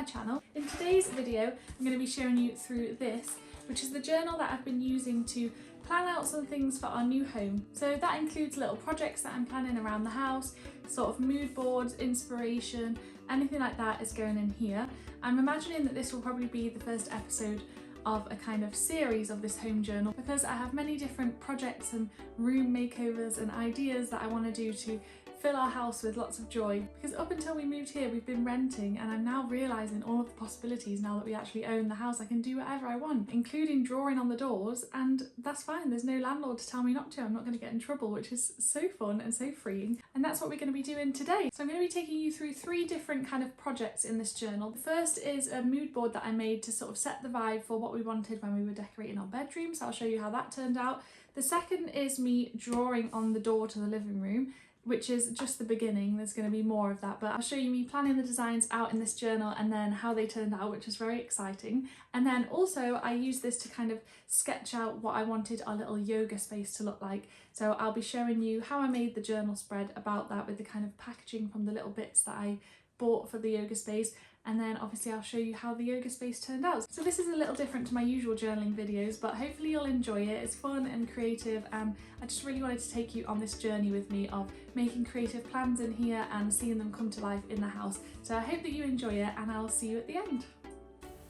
my channel. In today's video I'm going to be showing you through this, which is the journal that I've been using to plan out some things for our new home. So that includes little projects that I'm planning around the house, sort of mood boards, inspiration, anything like that is going in here. I'm imagining that this will probably be the first episode of a kind of series of this home journal, because I have many different projects and room makeovers and ideas that I want to do to fill our house with lots of joy. Because up until we moved here we've been renting, and I'm now realising all of the possibilities now that we actually own the house. I can do whatever I want, including drawing on the doors, and that's fine. There's no landlord to tell me not to. I'm not going to get in trouble, which is so fun and so freeing. And that's what we're going to be doing today. So I'm going to be taking you through 3 different kind of projects in this journal. The first is a mood board that I made to sort of set the vibe for what we wanted when we were decorating our bedroom, so I'll show you how that turned out. The second is me drawing on the door to the living room, which is just the beginning. There's going to be more of that, but I'll show you me planning the designs out in this journal and then how they turned out, which is very exciting. And then also I used this to kind of sketch out what I wanted our little yoga space to look like. So I'll be showing you how I made the journal spread about that with the kind of packaging from the little bits that I bought for the yoga space. And then obviously I'll show you how the yoga space turned out. So this is a little different to my usual journaling videos, but hopefully you'll enjoy it. It's fun and creative, and I just really wanted to take you on this journey with me of making creative plans in here and seeing them come to life in the house. So I hope that you enjoy it, and I'll see you at the end.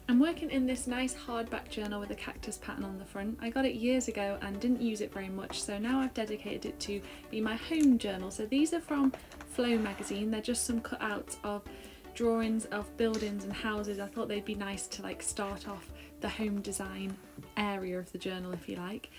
I'm working in this nice hardback journal with a cactus pattern on the front. I got it years ago and didn't use it very much, so now I've dedicated it to be my home journal. So these are from Flow magazine. They're just some cutouts of drawings of buildings and houses. I thought they'd be nice to like start off the home design area of the journal, if you like.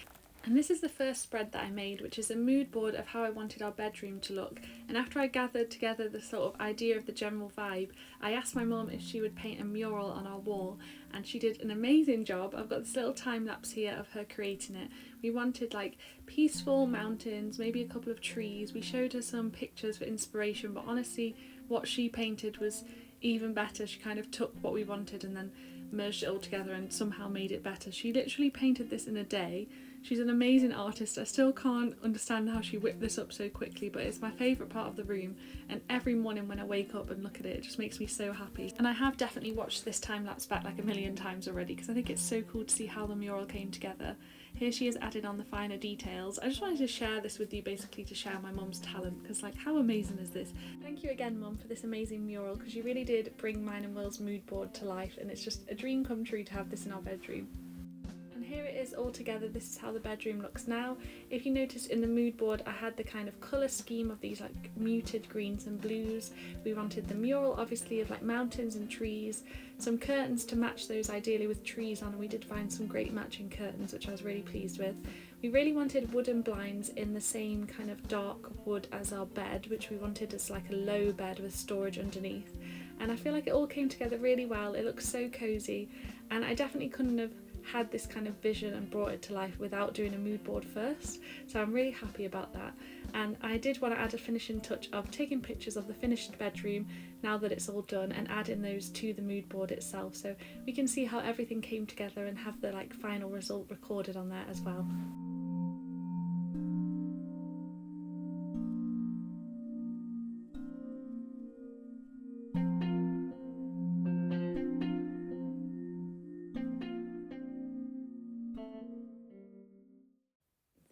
And this is the first spread that I made, which is a mood board of how I wanted our bedroom to look. And after I gathered together the sort of idea of the general vibe, I asked my mum if she would paint a mural on our wall, and she did an amazing job. I've got this little time lapse here of her creating it. We wanted like peaceful mountains, maybe a couple of trees. We showed her some pictures for inspiration, but honestly what she painted was even better. She kind of took what we wanted and then merged it all together and somehow made it better. She literally painted this in a day. She's an amazing artist. I still can't understand how she whipped this up so quickly, but it's my favourite part of the room, and every morning when I wake up and look at it, it just makes me so happy. And I have definitely watched this time lapse back like a million times already, because I think it's so cool to see how the mural came together. Here she has added on the finer details. I just wanted to share this with you, basically to share my mum's talent, because like how amazing is this? Thank you again, Mum, for this amazing mural, because you really did bring mine and Will's mood board to life, and it's just a dream come true to have this in our bedroom. Here it is all together. This is how the bedroom looks now. If you notice in the mood board I had the kind of colour scheme of these like muted greens and blues. We wanted the mural obviously of like mountains and trees, some curtains to match those ideally with trees on, and we did find some great matching curtains which I was really pleased with. We really wanted wooden blinds in the same kind of dark wood as our bed, which we wanted as like a low bed with storage underneath, and I feel like it all came together really well. It looks so cosy, and I definitely couldn't have had this kind of vision and brought it to life without doing a mood board first, so I'm really happy about that. And I did want to add a finishing touch of taking pictures of the finished bedroom now that it's all done and adding those to the mood board itself, so we can see how everything came together and have the like final result recorded on there as well.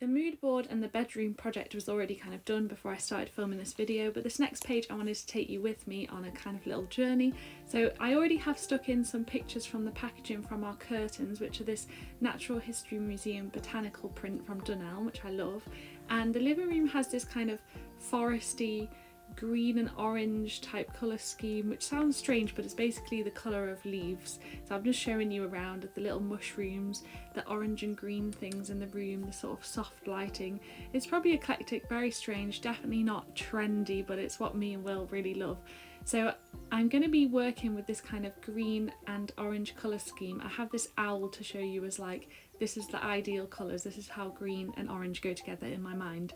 The mood board and the bedroom project was already kind of done before I started filming this video, but this next page I wanted to take you with me on a kind of little journey. So I already have stuck in some pictures from the packaging from our curtains, which are this Natural History Museum botanical print from Dunelm, which I love. And the living room has this kind of foresty green and orange type colour scheme, which sounds strange, but it's basically the colour of leaves. So I'm just showing you around the little mushrooms, the orange and green things in the room, the sort of soft lighting. It's probably eclectic, very strange, definitely not trendy, but it's what me and Will really love. So I'm going to be working with this kind of green and orange colour scheme. I have this owl to show you as like, this is the ideal colours, this is how green and orange go together in my mind.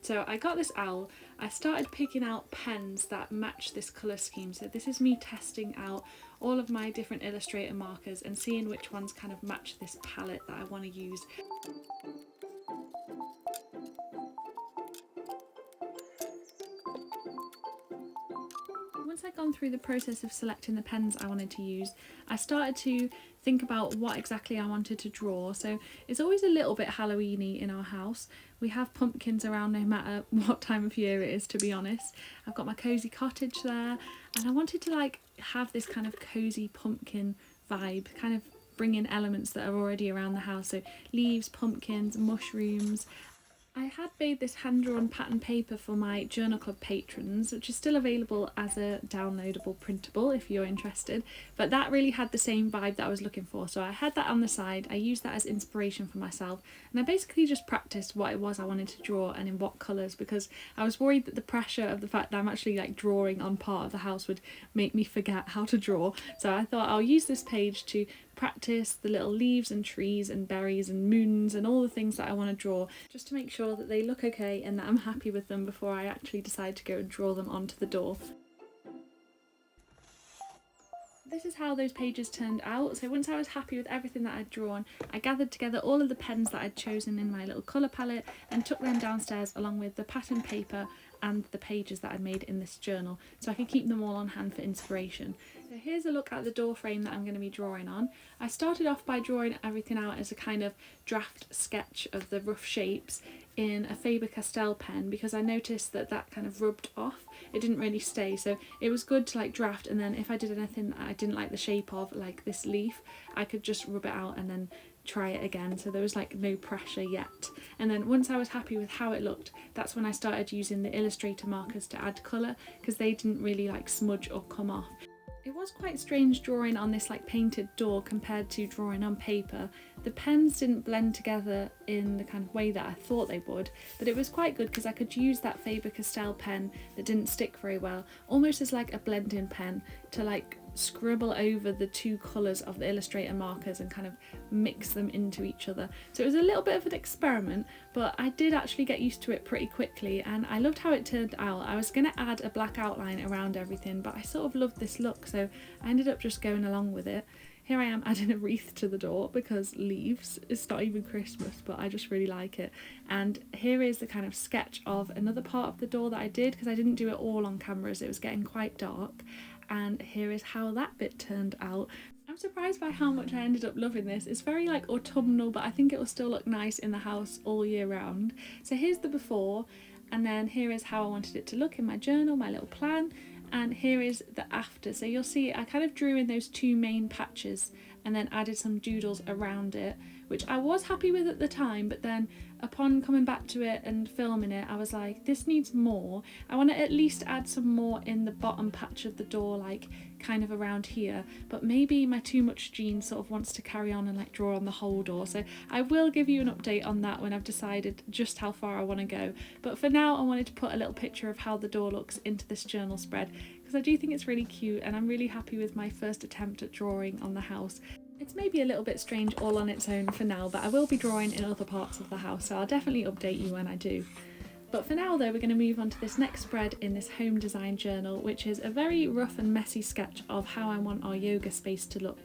So I got this owl, I started picking out pens that match this colour scheme. So this is me testing out all of my different Illustrator markers and seeing which ones kind of match this palette that I want to use. Once I gone through the process of selecting the pens I wanted to use, I started to think about what exactly I wanted to draw. So it's always a little bit Halloween-y in our house. We have pumpkins around no matter what time of year it is, to be honest. I've got my cosy cottage there, and I wanted to like have this kind of cosy pumpkin vibe, kind of bring in elements that are already around the house. So leaves, pumpkins, mushrooms. I had made this hand-drawn pattern paper for my journal club patrons, which is still available as a downloadable printable if you're interested, but that really had the same vibe that I was looking for. So I had that on the side, I used that as inspiration for myself, and I basically just practiced what it was I wanted to draw and in what colours, because I was worried that the pressure of the fact that I'm actually like drawing on part of the house would make me forget how to draw. So I thought I'll use this page to practice the little leaves and trees and berries and moons and all the things that I want to draw, just to make sure that they look okay and that I'm happy with them before I actually decide to go and draw them onto the door. This is how those pages turned out. So once I was happy with everything that I'd drawn, I gathered together all of the pens that I'd chosen in my little colour palette and took them downstairs along with the pattern paper and the pages that I'd made in this journal, so I could keep them all on hand for inspiration. So here's a look at the door frame that I'm going to be drawing on. I started off by drawing everything out as a kind of draft sketch of the rough shapes in a Faber-Castell pen, because I noticed that that kind of rubbed off. It didn't really stay, so it was good to like draft, and then if I did anything that I didn't like the shape of, like this leaf, I could just rub it out and then try it again. So there was like no pressure yet. And then once I was happy with how it looked, that's when I started using the Illustrator markers to add colour, because they didn't really like smudge or come off. It was quite strange drawing on this like painted door compared to drawing on paper. The pens didn't blend together in the kind of way that I thought they would, but it was quite good because I could use that Faber-Castell pen that didn't stick very well, almost as like a blending pen, to like scribble over the two colours of the Illustrator markers and kind of mix them into each other. So it was a little bit of an experiment, but I did actually get used to it pretty quickly and I loved how it turned out. I was going to add a black outline around everything, but I sort of loved this look, so I ended up just going along with it. Here I am adding a wreath to the door because leaves. It's not even Christmas, but I just really like it. And here is the kind of sketch of another part of the door that I did, because I didn't do it all on camera as it was getting quite dark. And here is how that bit turned out. I'm surprised by how much I ended up loving this. It's very like autumnal, but I think it will still look nice in the house all year round. So here's the before, and then here is how I wanted it to look in my journal, my little plan. And here is the after. So you'll see I kind of drew in those two main patches and then added some doodles around it, which I was happy with at the time, but then upon coming back to it and filming it, I was like, this needs more. I want to at least add some more in the bottom patch of the door, like kind of around here, but maybe my too much gene sort of wants to carry on and like draw on the whole door. So I will give you an update on that when I've decided just how far I want to go. But for now, I wanted to put a little picture of how the door looks into this journal spread, because I do think it's really cute and I'm really happy with my first attempt at drawing on the house. It's maybe a little bit strange all on its own for now, but I will be drawing in other parts of the house, so I'll definitely update you when I do. But for now though, we're going to move on to this next spread in this home design journal, which is a very rough and messy sketch of how I want our yoga space to look.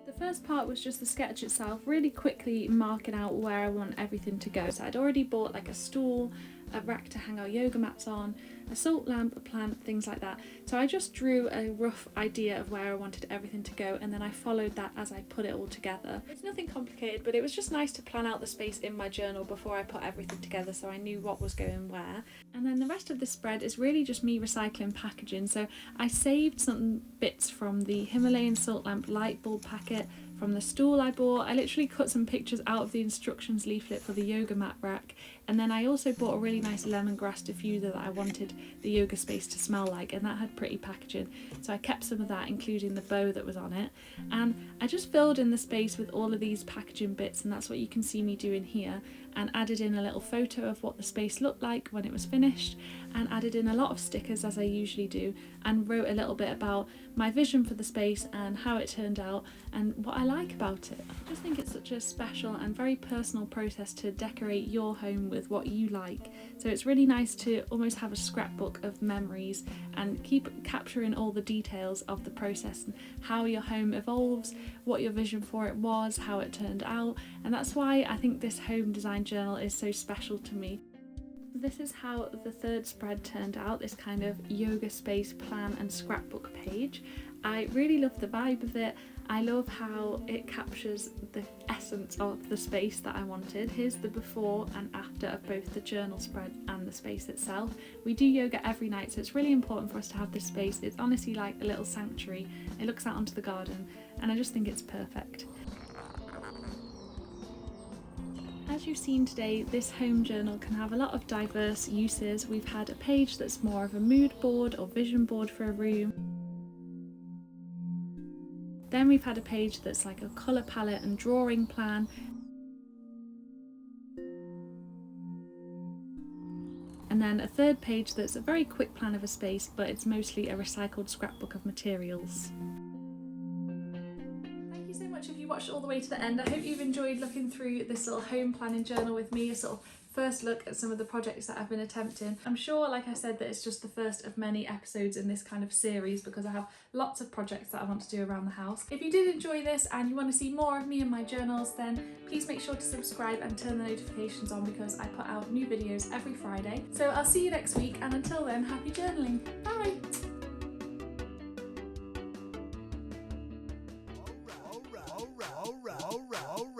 The first part was just the sketch itself, really quickly marking out where I want everything to go. So I'd already bought like a stool, a rack to hang our yoga mats on, a salt lamp, a plant, things like that. So I just drew a rough idea of where I wanted everything to go, and then I followed that as I put it all together. It's nothing complicated, but it was just nice to plan out the space in my journal before I put everything together, so I knew what was going where. And then the rest of the spread is really just me recycling packaging. So I saved some bits from the Himalayan salt lamp light bulb packet, from the stool I bought. I literally cut some pictures out of the instructions leaflet for the yoga mat rack, and then I also bought a really nice lemongrass diffuser that I wanted the yoga space to smell like, and that had pretty packaging, so I kept some of that, including the bow that was on it. And I just filled in the space with all of these packaging bits, and that's what you can see me doing here, and added in a little photo of what the space looked like when it was finished, and added in a lot of stickers as I usually do, and wrote a little bit about my vision for the space and how it turned out and what I like about it. I just think it's such a special and very personal process to decorate your home with what you like, so it's really nice to almost have a scrapbook of memories and keep capturing all the details of the process and how your home evolves, what your vision for it was, how it turned out, and that's why I think this home design journal is so special to me. This is how the third spread turned out, this kind of yoga space plan and scrapbook page. I really love the vibe of it. I love how it captures the essence of the space that I wanted. Here's the before and after of both the journal spread and the space itself. We do yoga every night, so it's really important for us to have this space. It's honestly like a little sanctuary. It looks out onto the garden, and I just think it's perfect. As you've seen today, this home journal can have a lot of diverse uses. We've had a page that's more of a mood board or vision board for a room. Then we've had a page that's like a colour palette and drawing plan. And then a third page that's a very quick plan of a space, but it's mostly a recycled scrapbook of materials. Thank you so much if you watched all the way to the end. I hope you've enjoyed looking through this little home planning journal with me, a sort of first look at some of the projects that I've been attempting. I'm sure, like I said, that it's just the first of many episodes in this kind of series because I have lots of projects that I want to do around the house. If you did enjoy this and you want to see more of me and my journals, then please make sure to subscribe and turn the notifications on because I put out new videos every Friday. So I'll see you next week, and until then, happy journaling. Bye! All right.